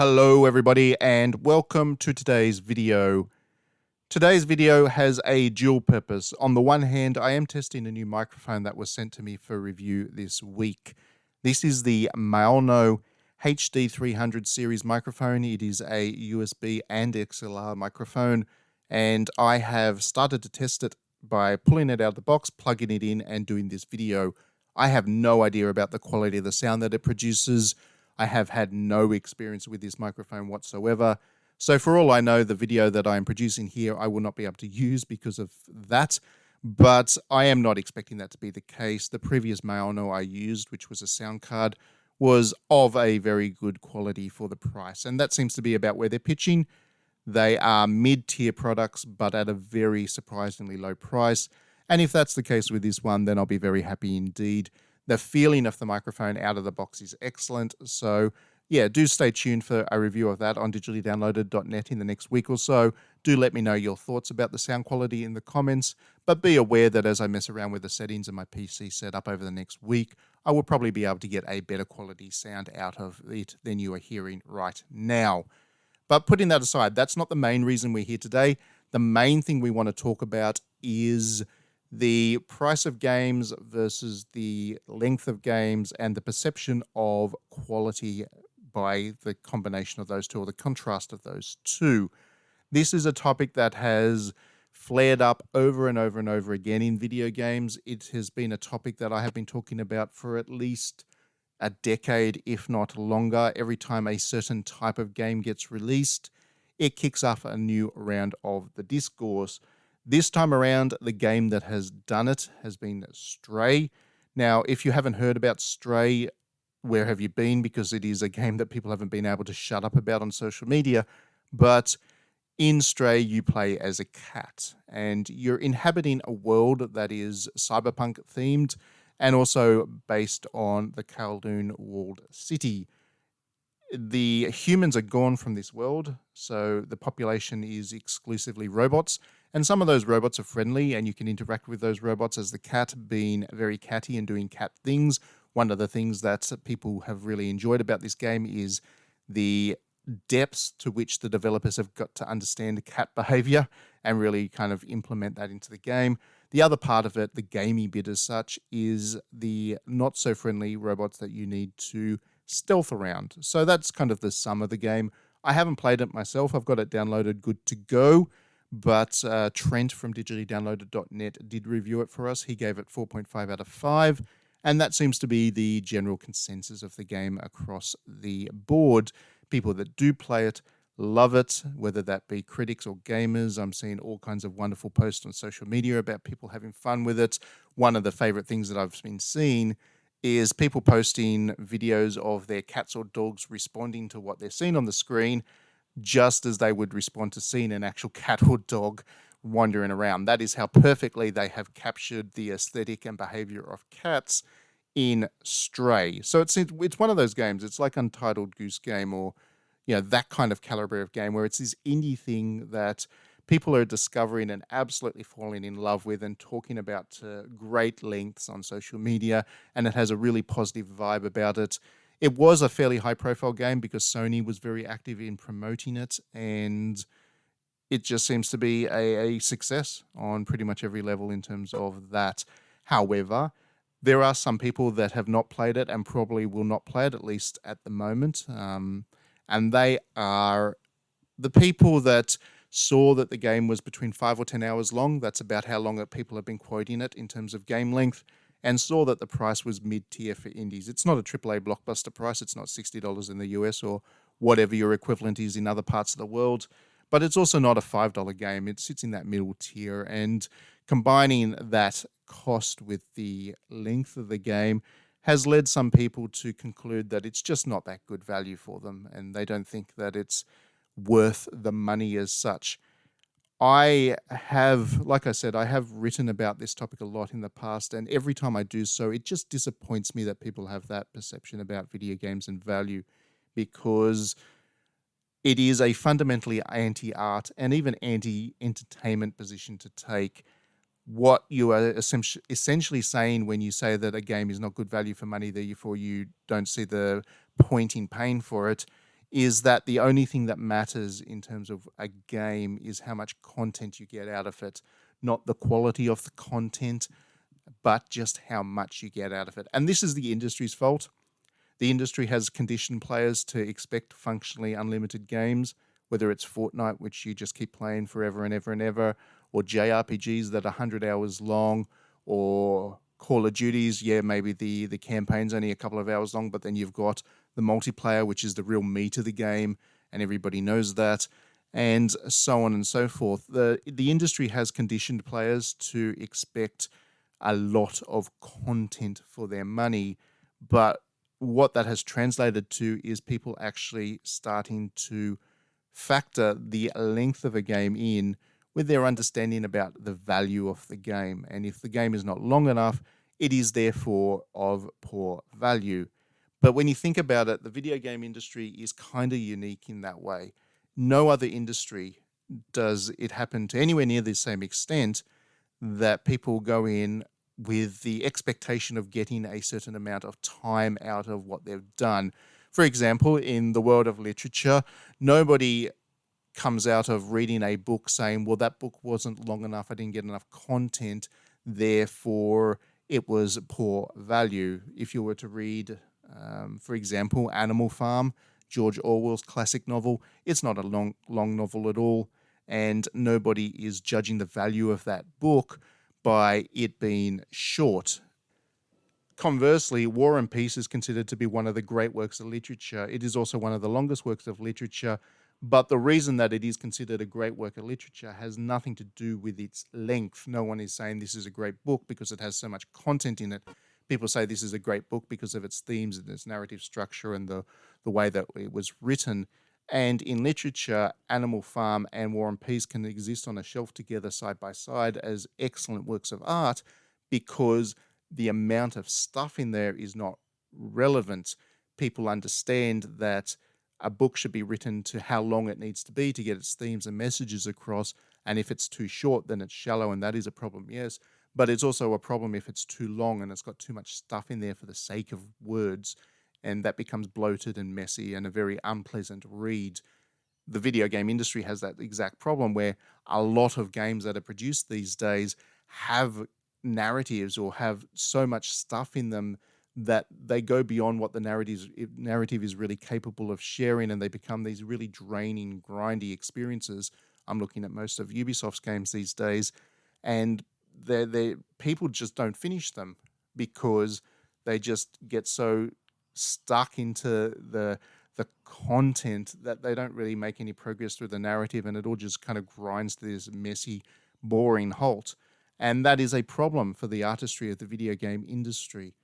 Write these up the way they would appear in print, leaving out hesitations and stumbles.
Hello everybody and welcome to today's video. Today's video has a dual purpose. On the one hand, I am testing a new microphone that was sent to me for review this week. This is the Maono HD300 series microphone. It is a USB and XLR microphone, and I have started to test it by pulling it out of the box, plugging it in, and doing this video. I have no idea about the quality of the sound that it produces. I have had no experience with this microphone whatsoever. So for all I know, the video that I am producing here, I will not be able to use because of that. But I am not expecting that to be the case. The previous Maono I used, which was a sound card, was of a very good quality for the price. And that seems to be about where they're pitching. They are mid-tier products, but at a very surprisingly low price. And if that's the case with this one, then I'll be very happy indeed. The feeling of the microphone out of the box is excellent. So yeah, do stay tuned for a review of that on digitallydownloaded.net in the next week or so. Do let me know your thoughts about the sound quality in the comments, but be aware that as I mess around with the settings of my PC setup over the next week, I will probably be able to get a better quality sound out of it than you are hearing right now. But putting that aside, that's not the main reason we're here today. The main thing we want to talk about is the price of games versus the length of games and the perception of quality by the combination of those two, or the contrast of those two. This is a topic that has flared up over and over and over again in video games. It has been a topic that I have been talking about for at least a decade, if not longer. Every time a certain type of game gets released, it kicks off a new round of the discourse. This time around, the game that has done it has been Stray. Now, if you haven't heard about Stray, where have you been? Because it is a game that people haven't been able to shut up about on social media. But in Stray, you play as a cat, and you're inhabiting a world that is cyberpunk themed and also based on the Kowloon walled city. The humans are gone from this world, so the population is exclusively robots. And some of those robots are friendly, and you can interact with those robots as the cat, being very catty and doing cat things. One of the things that people have really enjoyed about this game is the depths to which the developers have got to understand cat behavior and really kind of implement that into the game. The other part of it, the gamey bit as such, is the not so friendly robots that you need to stealth around. So that's kind of the sum of the game. I haven't played it myself. I've got it downloaded good to go. But Trent from digitallydownloaded.net did review it for us. He gave it 4.5 out of 5. And that seems to be the general consensus of the game across the board. People that do play it love it, whether that be critics or gamers. I'm seeing all kinds of wonderful posts on social media about people having fun with it. One of the favorite things that I've been seeing is people posting videos of their cats or dogs responding to what they're seeing on the screen, just as they would respond to seeing an actual cat or dog wandering around. That is how perfectly they have captured the aesthetic and behavior of cats in Stray. So it's one of those games. It's like Untitled Goose Game, or that kind of caliber of game where it's this indie thing that people are discovering and absolutely falling in love with and talking about to great lengths on social media, and it has a really positive vibe about it. It was a fairly high-profile game because Sony was very active in promoting it, and it just seems to be a success on pretty much every level in terms of that. However, there are some people that have not played it and probably will not play it, at least at the moment, and they are the people that saw that the game was between 5 or 10 hours long. That's about how long people have been quoting it in terms of game length, and saw that the price was mid-tier for indies. It's not a AAA blockbuster price. It's not $60 in the US or whatever your equivalent is in other parts of the world, but it's also not a $5 game. It sits in that middle tier, and combining that cost with the length of the game has led some people to conclude that it's just not that good value for them, and they don't think that it's worth the money as such. I have, like I said, I have written about this topic a lot in the past, and every time I do so, it just disappoints me that people have that perception about video games and value, because it is a fundamentally anti-art and even anti-entertainment position to take. What you are essentially saying when you say that a game is not good value for money, therefore you don't see the point in paying for it, is that the only thing that matters in terms of a game is how much content you get out of it, not the quality of the content, but just how much you get out of it. And this is the industry's fault. The industry has conditioned players to expect functionally unlimited games, whether it's Fortnite, which you just keep playing forever and ever and ever, or JRPGs that are 100 hours long, or Call of Duties, yeah, maybe the campaign's only a couple of hours long, but then you've got the multiplayer, which is the real meat of the game, and everybody knows that, and so on and so forth. The industry has conditioned players to expect a lot of content for their money, but what that has translated to is people actually starting to factor the length of a game in with their understanding about the value of the game. And if the game is not long enough, it is therefore of poor value. But when you think about it, the video game industry is kind of unique in that way. No other industry does it happen to anywhere near the same extent that people go in with the expectation of getting a certain amount of time out of what they've done. For example, in the world of literature, nobody comes out of reading a book saying, well, that book wasn't long enough, I didn't get enough content, therefore it was poor value. If you were to read, for example, Animal Farm, George Orwell's classic novel, it's not a long novel at all, and nobody is judging the value of that book by it being short. Conversely, War and Peace is considered to be one of the great works of literature. It is also one of the longest works of literature, but the reason that it is considered a great work of literature has nothing to do with its length. No one is saying this is a great book because it has so much content in it. People say this is a great book because of its themes and its narrative structure and the way that it was written. And in literature, Animal Farm and War and Peace can exist on a shelf together side by side as excellent works of art because the amount of stuff in there is not relevant. People understand that a book should be written to how long it needs to be to get its themes and messages across. And if it's too short, then it's shallow, and that is a problem, yes. But it's also a problem if it's too long and it's got too much stuff in there for the sake of words, and that becomes bloated and messy and a very unpleasant read. The video game industry has that exact problem where a lot of games that are produced these days have narratives or have so much stuff in them that they go beyond what the narrative is really capable of sharing, and they become these really draining, grindy experiences. I'm looking at most of Ubisoft's games these days, and people just don't finish them because they just get so stuck into the content that they don't really make any progress through the narrative, and it all just kind of grinds to this messy, boring halt. And that is a problem for the artistry of the video game industry.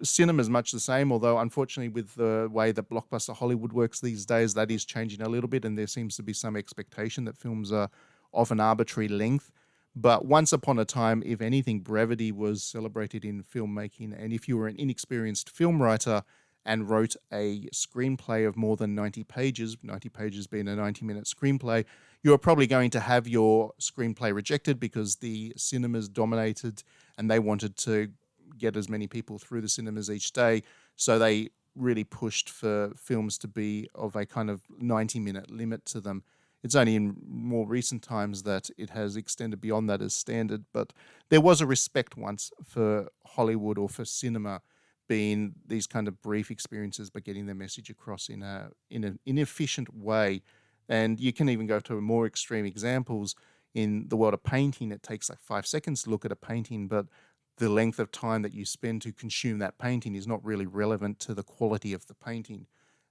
Cinema is much the same, although unfortunately with the way that blockbuster Hollywood works these days, that is changing a little bit, and there seems to be some expectation that films are of an arbitrary length. But once upon a time, if anything, brevity was celebrated in filmmaking, and if you were an inexperienced film writer and wrote a screenplay of more than 90 pages being a 90-minute screenplay, you are probably going to have your screenplay rejected because the cinemas dominated and they wanted to get as many people through the cinemas each day. So they really pushed for films to be of a kind of 90-minute limit to them. It's only in more recent times that it has extended beyond that as standard, but there was a respect once for Hollywood or for cinema being these kind of brief experiences but getting their message across in an inefficient way. And you can even go to more extreme examples. In the world of painting, it takes like 5 seconds to look at a painting, but the length of time that you spend to consume that painting is not really relevant to the quality of the painting.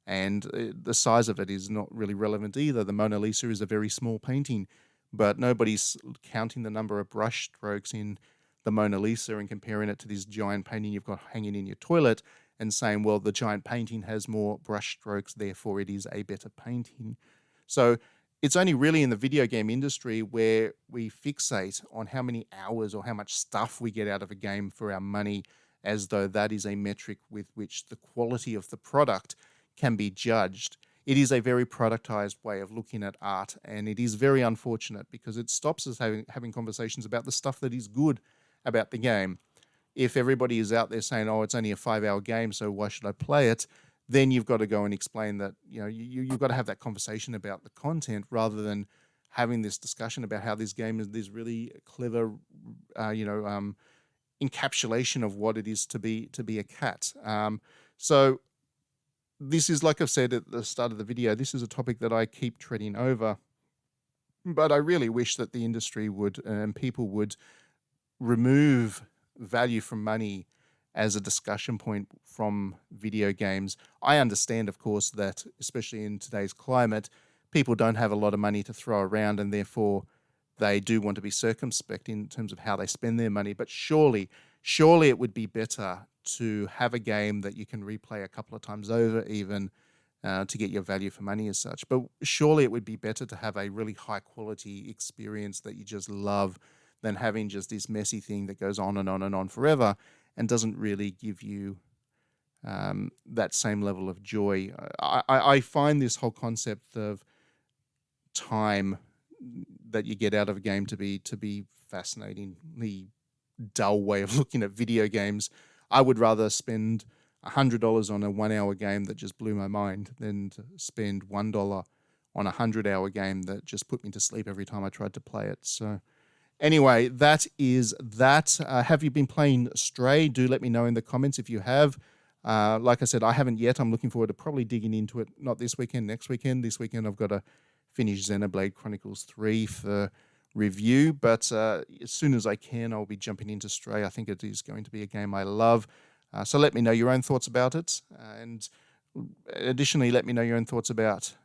And the size of it is not really relevant either. The Mona Lisa is a very small painting, but nobody's counting the number of brush strokes in the Mona Lisa and comparing it to this giant painting you've got hanging in your toilet and saying, well, the giant painting has more brush strokes, therefore it is a better painting. So it's only really in the video game industry where we fixate on how many hours or how much stuff we get out of a game for our money, as though that is a metric with which the quality of the product can be judged. It is a very productized way of looking at art, and it is very unfortunate because it stops us having conversations about the stuff that is good about the game. If everybody is out there saying, oh, it's only a 5-hour game, so why should I play it? then you've got to go and explain that, you've got to have that conversation about the content rather than having this discussion about how this game is this really clever, encapsulation of what it is to be a cat. So this is, like I've said at the start of the video, this is a topic that I keep treading over, but I really wish that the industry would and people would remove value from money as a discussion point from video games. I understand, of course, that especially in today's climate, people don't have a lot of money to throw around, and therefore they do want to be circumspect in terms of how they spend their money. But surely it would be better to have a game that you can replay a couple of times over, even to get your value for money as such. But surely it would be better to have a really high quality experience that you just love than having just this messy thing that goes on and on and on forever and doesn't really give you that same level of joy. I find this whole concept of time that you get out of a game to be fascinatingly dull way of looking at video games. I would rather spend $100 on a 1 hour game that just blew my mind than to spend $1 on a 100-hour game that just put me to sleep every time I tried to play it. So anyway, that is that. Have you been playing Stray? Do let me know in the comments if you have. Like I said, I haven't yet. I'm looking forward to probably digging into it, not this weekend, next weekend. This weekend I've got to finish Xenoblade Chronicles 3 for review, but as soon as I can, I'll be jumping into Stray. I think it is going to be a game I love. So let me know your own thoughts about it. And additionally, let me know your own thoughts about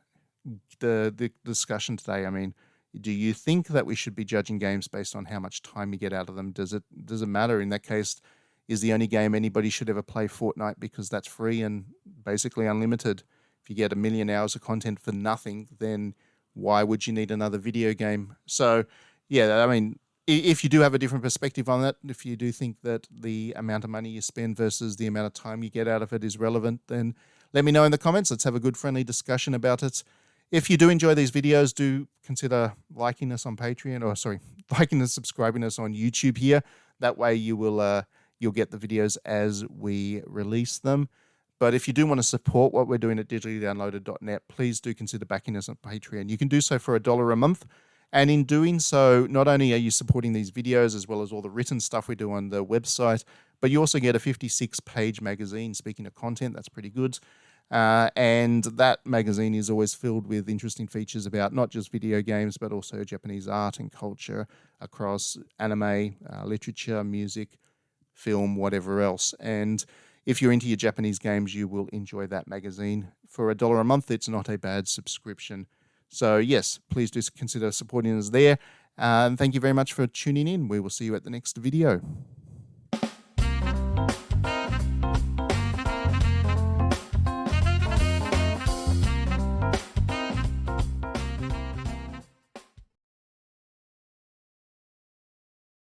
the discussion today. I mean, do you think that we should be judging games based on how much time you get out of them? Does it matter? In that case, is the only game anybody should ever play Fortnite because that's free and basically unlimited? If you get 1 million hours of content for nothing, then why would you need another video game? So, yeah, I mean, if you do have a different perspective on that, if you do think that the amount of money you spend versus the amount of time you get out of it is relevant, then let me know in the comments. Let's have a good, friendly discussion about it. If you do enjoy these videos, do consider liking us on Patreon, liking and subscribing us on YouTube here. That way you will you'll get the videos as we release them. But if you do want to support what we're doing at digitallydownloaded.net, please do consider backing us on Patreon. You can do so for $1 a month. And in doing so, not only are you supporting these videos as well as all the written stuff we do on the website, but you also get a 56-page magazine. Speaking of content, that's pretty good. And that magazine is always filled with interesting features about not just video games, but also Japanese art and culture across anime, literature, music, film, whatever else. And if you're into your Japanese games, you will enjoy that magazine. For $1 a month, it's not a bad subscription. So yes, please do consider supporting us there. And thank you very much for tuning in. We will see you at the next video.